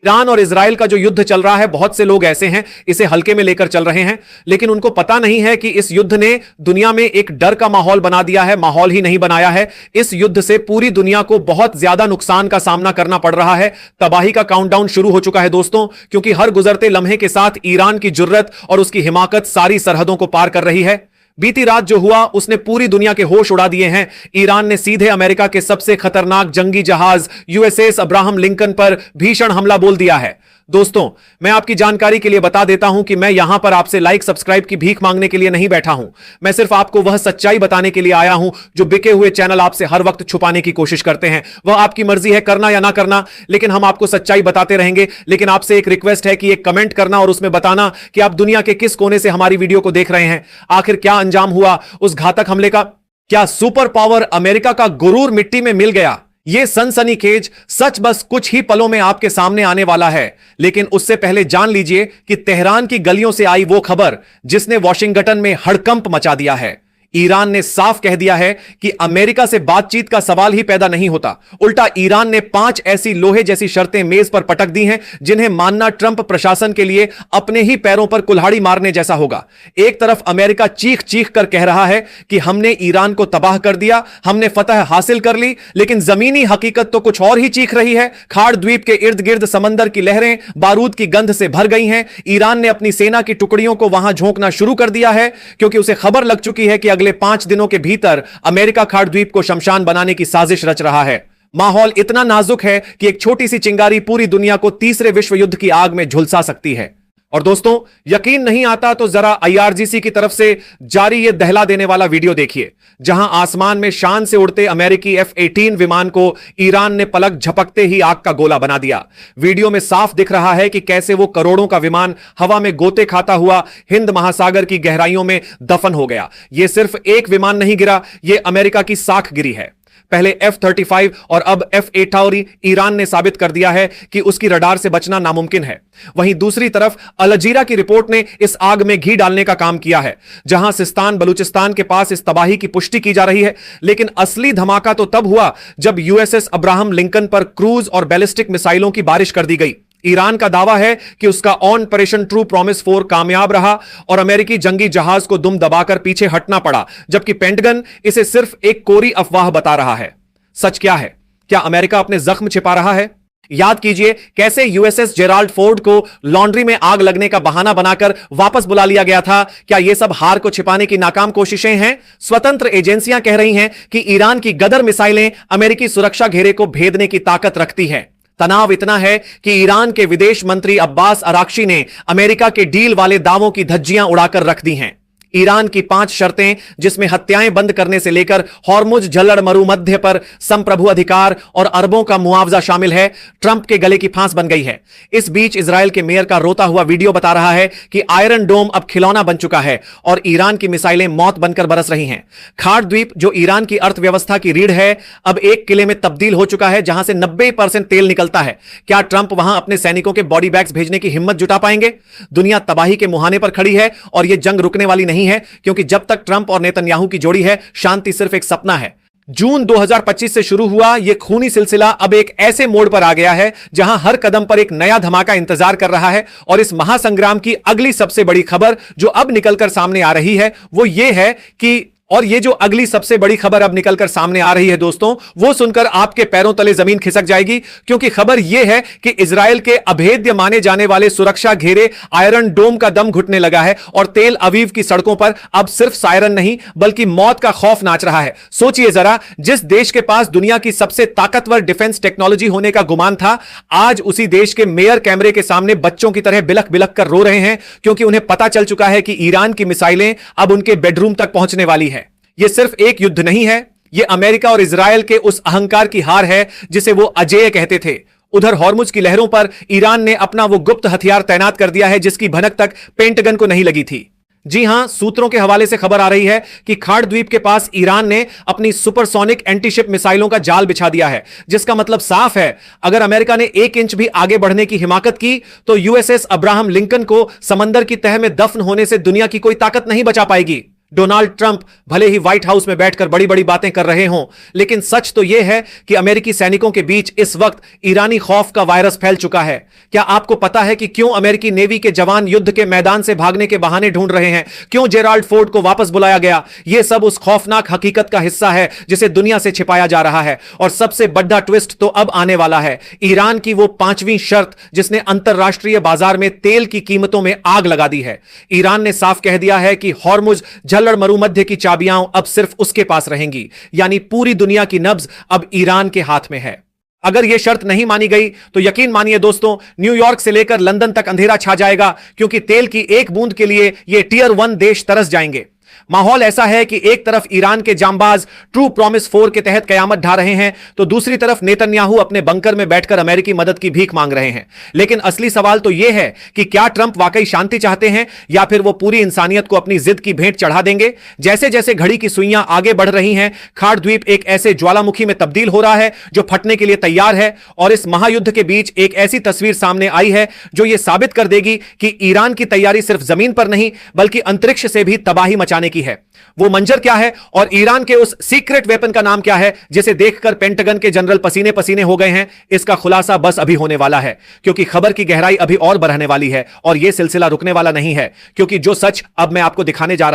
Iran और Israel का जो युद्ध चल रहा है, बहुत से लोग ऐसे हैं इसे हल्के में लेकर चल रहे हैं, लेकिन उनको पता नहीं है कि इस युद्ध ने दुनिया में एक डर का माहौल बना दिया है। माहौल ही नहीं बनाया है, इस युद्ध से पूरी दुनिया को बहुत ज्यादा नुकसान का सामना करना पड़ रहा है। तबाही का काउंटडाउन शुरू हो चुका है दोस्तों, क्योंकि हर गुजरते लम्हे के साथ ईरान की जुर्रत और उसकी हिमाकत सारी सरहदों को पार कर रही है। बीती रात जो हुआ उसने पूरी दुनिया के होश उड़ा दिए हैं। ईरान ने सीधे अमेरिका के सबसे खतरनाक जंगी जहाज यूएसएस अब्राहम लिंकन पर भीषण हमला बोल दिया है। दोस्तों, मैं आपकी जानकारी के लिए बता देता हूं कि मैं यहां पर आपसे लाइक सब्सक्राइब की भीख मांगने के लिए नहीं बैठा हूं। मैं सिर्फ आपको वह सच्चाई बताने के लिए आया हूं जो बिके हुए चैनल आपसे हर वक्त छुपाने की कोशिश करते हैं। वह आपकी मर्जी है करना या ना करना, लेकिन हम आपको सच्चाई बताते रहेंगे। लेकिन आपसे एक रिक्वेस्ट है कि एक कमेंट करना और उसमें बताना कि आप दुनिया के किस कोने से हमारी वीडियो को देख रहे हैं। आखिर क्या अंजाम हुआ उस घातक हमले का? क्या सुपर पावर अमेरिका का गुरूर मिट्टी में मिल गया? यह सनसनीखेज सच बस कुछ ही पलों में आपके सामने आने वाला है, लेकिन उससे पहले जान लीजिए कि तेहरान की गलियों से आई वो खबर जिसने वॉशिंगटन में हड़कंप मचा दिया है। ईरान ने साफ कह दिया है कि अमेरिका से बातचीत का सवाल ही पैदा नहीं होता। उल्टा ईरान ने 5 ऐसी लोहे जैसी शर्तें मेज पर पटक दी हैं जिन्हें मानना ट्रंप प्रशासन के लिए अपने ही पैरों पर कुल्हाड़ी मारने जैसा होगा। एक तरफ अमेरिका चीख चीख कर कह रहा है कि हमने ईरान को तबाह कर दिया, हमने फतह हासिल कर ली, लेकिन जमीनी हकीकत तो कुछ और ही चीख रही है। खाड़ द्वीप के इर्द गिर्द समंदर की लहरें बारूद की गंध से भर गई हैं। ईरान ने अपनी सेना की टुकड़ियों को वहां झोंकना शुरू कर दिया है, क्योंकि उसे खबर लग चुकी है कि अगले 5 दिनों के भीतर अमेरिका खाड़ द्वीप को शमशान बनाने की साजिश रच रहा है। माहौल इतना नाजुक है कि एक छोटी सी चिंगारी पूरी दुनिया को तीसरे विश्व युद्ध की आग में झुलसा सकती है। और दोस्तों, यकीन नहीं आता तो जरा आईआरजीसी की तरफ से जारी यह दहला देने वाला वीडियो देखिए, जहां आसमान में शान से उड़ते अमेरिकी F-18 विमान को ईरान ने पलक झपकते ही आग का गोला बना दिया। वीडियो में साफ दिख रहा है कि कैसे वो करोड़ों का विमान हवा में गोते खाता हुआ हिंद महासागर की गहराइयों में दफन हो गया। यह सिर्फ एक विमान नहीं गिरा, यह अमेरिका की साख गिरी है। पहले F-35 और अब F-18 ईरान ने साबित कर दिया है कि उसकी रडार से बचना नामुमकिन है। वहीं दूसरी तरफ अल जजीरा की रिपोर्ट ने इस आग में घी डालने का काम किया है, जहां सिस्तान बलूचिस्तान के पास इस तबाही की पुष्टि की जा रही है। लेकिन असली धमाका तो तब हुआ जब यूएसएस अब्राहम लिंकन पर क्रूज और बैलिस्टिक मिसाइलों की बारिश कर दी गई। ईरान का दावा है कि उसका ऑपरेशन ट्रू प्रॉमिस 4 कामयाब रहा और अमेरिकी जंगी जहाज को दुम दबाकर पीछे हटना पड़ा, जबकि पेंटागन इसे सिर्फ एक कोरी अफवाह बता रहा है। सच क्या है? क्या अमेरिका अपने जख्म छिपा रहा है? याद कीजिए कैसे यूएसएस जेराल्ड फोर्ड को लॉन्ड्री में आग लगने का बहाना बनाकर वापस बुला लिया गया था। क्या यह सब हार को छिपाने की नाकाम कोशिशें हैं? स्वतंत्र एजेंसियां कह रही हैं कि ईरान की गदर मिसाइलें अमेरिकी सुरक्षा घेरे को भेदने की ताकत रखती हैं। तनाव इतना है कि ईरान के विदेश मंत्री अब्बास अराक्ची ने अमेरिका के डील वाले दावों की धज्जियां उड़ाकर रख दी हैं। ईरान की 5 शर्तें, जिसमें हत्याएं बंद करने से लेकर हॉर्मुज जल्लड़ मरुमध्य पर संप्रभु अधिकार और अरबों का मुआवजा शामिल है, ट्रंप के गले की फांस बन गई है। इस बीच इजराइल के मेयर का रोता हुआ वीडियो बता रहा है कि आयरन डोम अब खिलौना बन चुका है और ईरान की मिसाइलें मौत बनकर बरस रही हैं। खाड़ द्वीप, जो ईरान की अर्थव्यवस्था की रीढ़ है, अब एक किले में तब्दील हो चुका है जहां से 90% तेल निकलता है। क्या ट्रंप वहां अपने सैनिकों के बॉडी बैग्स भेजने की हिम्मत जुटा पाएंगे? दुनिया तबाही के मुहाने पर खड़ी है और यह जंग रुकने वाली नहीं है, क्योंकि जब तक ट्रंप और नेतन्याहू की जोड़ी है, शांति सिर्फ एक सपना है। जून 2025 से शुरू हुआ यह खूनी सिलसिला अब एक ऐसे मोड़ पर आ गया है जहां हर कदम पर एक नया धमाका इंतजार कर रहा है। और इस महासंग्राम की अगली सबसे बड़ी खबर जो अब निकलकर सामने आ रही है वो ये है कि ये जो अगली सबसे बड़ी खबर अब निकलकर सामने आ रही है दोस्तों, वो सुनकर आपके पैरों तले जमीन खिसक जाएगी, क्योंकि खबर यह है कि इजराइल के अभेद्य माने जाने वाले सुरक्षा घेरे आयरन डोम का दम घुटने लगा है और तेल अवीव की सड़कों पर अब सिर्फ सायरन नहीं बल्कि मौत का खौफ नाच रहा है। सोचिए जरा, जिस देश के पास दुनिया की सबसे ताकतवर डिफेंस टेक्नोलॉजी होने का गुमान था, आज उसी देश के मेयर कैमरे के सामने बच्चों की तरह बिलख बिलख कर रो रहे हैं, क्योंकि उन्हें पता चल चुका है कि ईरान की मिसाइलें अब उनके बेडरूम तक पहुंचने वाली है। यह सिर्फ एक युद्ध नहीं है, यह अमेरिका और इजराइल के उस अहंकार की हार है जिसे वो अजेय कहते थे। उधर हॉर्मुज की लहरों पर ईरान ने अपना वो गुप्त हथियार तैनात कर दिया है जिसकी भनक तक पेंटागन को नहीं लगी थी। जी हां, सूत्रों के हवाले से खबर आ रही है कि खाड़ द्वीप के पास ईरान ने अपनी सुपरसोनिक एंटीशिप मिसाइलों का जाल बिछा दिया है, जिसका मतलब साफ है, अगर अमेरिका ने 1 इंच भी आगे बढ़ने की हिमाकत की तो यूएसएस अब्राहम लिंकन को समंदर की तह में दफन होने से दुनिया की कोई ताकत नहीं बचा पाएगी। डोनाल्ड ट्रंप भले ही व्हाइट हाउस में बैठकर बड़ी बड़ी बातें कर रहे हों, लेकिन सच तो यह है कि अमेरिकी सैनिकों के बीच इस वक्त ईरानी खौफ का वायरस फैल चुका है। क्या आपको पता है कि क्यों अमेरिकी नेवी के जवान युद्ध के मैदान से भागने के बहाने ढूंढ रहे हैं? क्यों जेराल्ड फोर्ड को वापस बुलाया गया? यह सब उस खौफनाक हकीकत का हिस्सा है जिसे दुनिया से छिपाया जा रहा है। और सबसे बड़ा ट्विस्ट तो अब आने वाला है। ईरान की वो 5वीं शर्त जिसने अंतरराष्ट्रीय बाजार में तेल की कीमतों में आग लगा दी है। ईरान ने साफ कह दिया है कि हॉर्मुज झल्लड़ मरुमध्य की चाबियां अब सिर्फ उसके पास रहेंगी, यानी पूरी दुनिया की नब्ज अब ईरान के हाथ में है। अगर यह शर्त नहीं मानी गई तो यकीन मानिए दोस्तों, न्यूयॉर्क से लेकर लंदन तक अंधेरा छा जाएगा, क्योंकि तेल की एक बूंद के लिए यह टियर 1 देश तरस जाएंगे। माहौल ऐसा है कि एक तरफ ईरान के जांबाज ट्रू प्रॉमिस 4 के तहत कयामत ढा रहे हैं, तो दूसरी तरफ नेतन्याहू अपने बंकर में बैठकर अमेरिकी मदद की भीख मांग रहे हैं। लेकिन असली सवाल तो यह है कि क्या ट्रंप वाकई शांति चाहते हैं, या फिर वो पूरी इंसानियत को अपनी जिद की भेंट चढ़ा देंगे? जैसे जैसे घड़ी की सुइयां आगे बढ़ रही हैं, खाड़ द्वीप एक ऐसे ज्वालामुखी में तब्दील हो रहा है जो फटने के लिए तैयार है। और इस महायुद्ध के बीच एक ऐसी तस्वीर सामने आई है जो यह साबित कर देगी कि ईरान की तैयारी सिर्फ जमीन पर नहीं बल्कि अंतरिक्ष से भी तबाही मचाने की है। वो मंजर क्या है और ईरान के उस सीक्रेट वेपन का नाम क्या है जिसे देखकर पेंटागन के जनरल पसीने पसीने हो गए हैं? इसका खुलासा बस अभी होने वाला है, क्योंकि खबर की गहराई अभी और बढ़ने वाली है और यह सिलसिला रुकने वाला नहीं है। क्योंकि जो सच अब मैं आपको दिखाने जा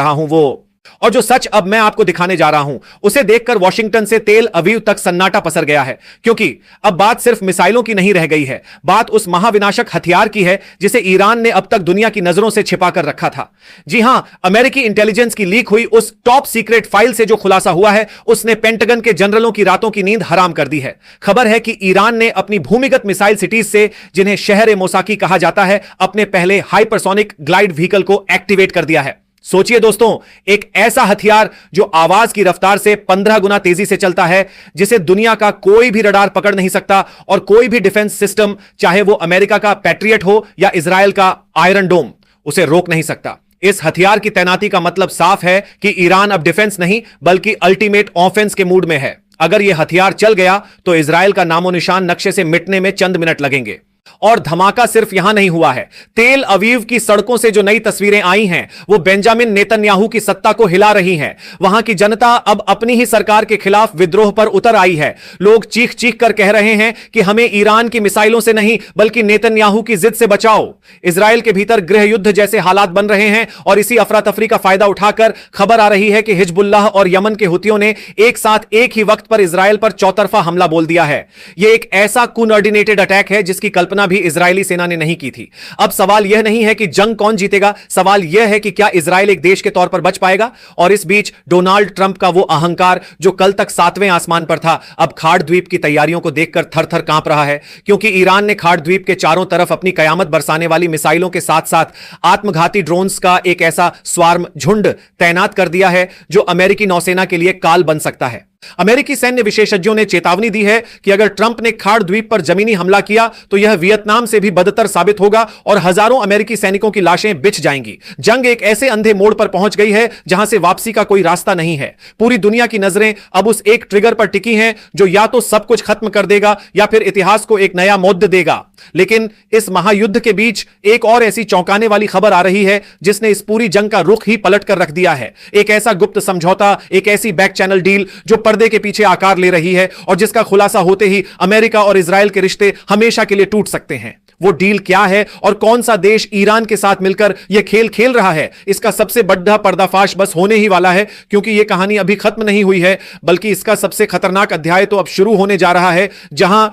रहा हूं उसे देखकर वॉशिंगटन से तेल अवीव तक सन्नाटा पसर गया है। क्योंकि अब बात सिर्फ मिसाइलों की नहीं रह गई है, बात उस महाविनाशक हथियार की है जिसे ईरान ने अब तक दुनिया की नजरों से छिपा कर रखा था। जी हां, अमेरिकी इंटेलिजेंस की लीक हुई उस टॉप सीक्रेट फाइल से जो खुलासा हुआ है उसने पेंटागन के जनरलों की रातों की नींद हराम कर दी है। खबर है कि ईरान ने अपनी भूमिगत मिसाइल सिटीज से, जिन्हें शहर मोसाकी कहा जाता है, अपने पहले हाइपरसोनिक ग्लाइड व्हीकल को एक्टिवेट कर दिया है। सोचिए दोस्तों, एक ऐसा हथियार जो आवाज की रफ्तार से 15 गुना तेजी से चलता है, जिसे दुनिया का कोई भी रडार पकड़ नहीं सकता और कोई भी डिफेंस सिस्टम, चाहे वो अमेरिका का पैट्रियट हो या इजराइल का आयरन डोम, उसे रोक नहीं सकता। इस हथियार की तैनाती का मतलब साफ है कि ईरान अब डिफेंस नहीं बल्कि अल्टीमेट ऑफेंस के मूड में है। अगर यह हथियार चल गया तो इजराइल का नामो निशान नक्शे से मिटने में चंद मिनट लगेंगे। और धमाका सिर्फ यहां नहीं हुआ है। तेल अवीव की सड़कों से जो नई तस्वीरें आई हैं वो बेंजामिन नेतन्याहू की सत्ता को हिला रही हैं। वहां की जनता अब अपनी ही सरकार के खिलाफ विद्रोह पर उतर आई है। लोग चीख चीख कर कह रहे हैं कि हमें ईरान की मिसाइलों से नहीं बल्कि नेतन्याहू की जिद से बचाओ। इजराइल के भीतर गृह युद्ध जैसे हालात बन रहे हैं और इसी अफरा तफरी का फायदा उठाकर खबर आ रही है कि हिजबुल्लाह और यमन के हुतियों ने एक साथ एक ही वक्त पर इजराइल पर चौतरफा हमला बोल दिया है। यह एक ऐसा कोऑर्डिनेटेड अटैक है जिसकी कल्पना भी इजरायली सेना ने नहीं की थी। अब सवाल यह नहीं है कि जंग कौन जीतेगा, सवाल यह है कि क्या इजराइल एक देश के तौर पर बच पाएगा। और इस बीच डोनाल्ड ट्रंप का वो अहंकार जो कल तक 7वें आसमान पर था, अब खाड़ द्वीप की तैयारियों को देखकर थर थर कांप रहा है। क्योंकि ईरान ने खाड़ द्वीप के चारों तरफ अपनी कयामत बरसाने वाली मिसाइलों के साथ साथ आत्मघाती ड्रोन्स का एक ऐसा स्वार्म झुंड तैनात कर दिया है जो अमेरिकी नौसेना के लिए काल बन सकता है। अमेरिकी सैन्य विशेषज्ञों ने चेतावनी दी है कि अगर ट्रंप ने खाड़ द्वीप पर जमीनी हमला किया तो यह वियतनाम से भी बदतर साबित होगा और हजारों अमेरिकी सैनिकों की लाशें बिछ जाएंगी। जंग एक ऐसे अंधे मोड़ पर पहुंच गई है जहां से वापसी का कोई रास्ता नहीं है। पूरी दुनिया की नजरें अब उस एक ट्रिगर पर टिकी हैं जो या तो सब कुछ खत्म कर देगा या फिर इतिहास को एक नया मोड़ देगा। लेकिन इस महायुद्ध के बीच एक और ऐसी चौंकाने वाली खबर आ रही है जिसने इस पूरी जंग का रुख ही पलट कर रख दिया है। एक ऐसा गुप्त समझौता, एक ऐसी बैक चैनल डील जो पर्दे के पीछे आकार ले रही है और जिसका खुलासा होते ही अमेरिका और इजराइल के रिश्ते हमेशा के लिए टूट सकते हैं। वो डील क्या है और कौन सा देश ईरान के साथ मिलकर यह खेल खेल रहा है, इसका सबसे बड़ा पर्दाफाश बस होने ही वाला है। क्योंकि यह कहानी अभी खत्म नहीं हुई है बल्कि इसका सबसे खतरनाक अध्याय तो अब शुरू होने जा रहा है, जहां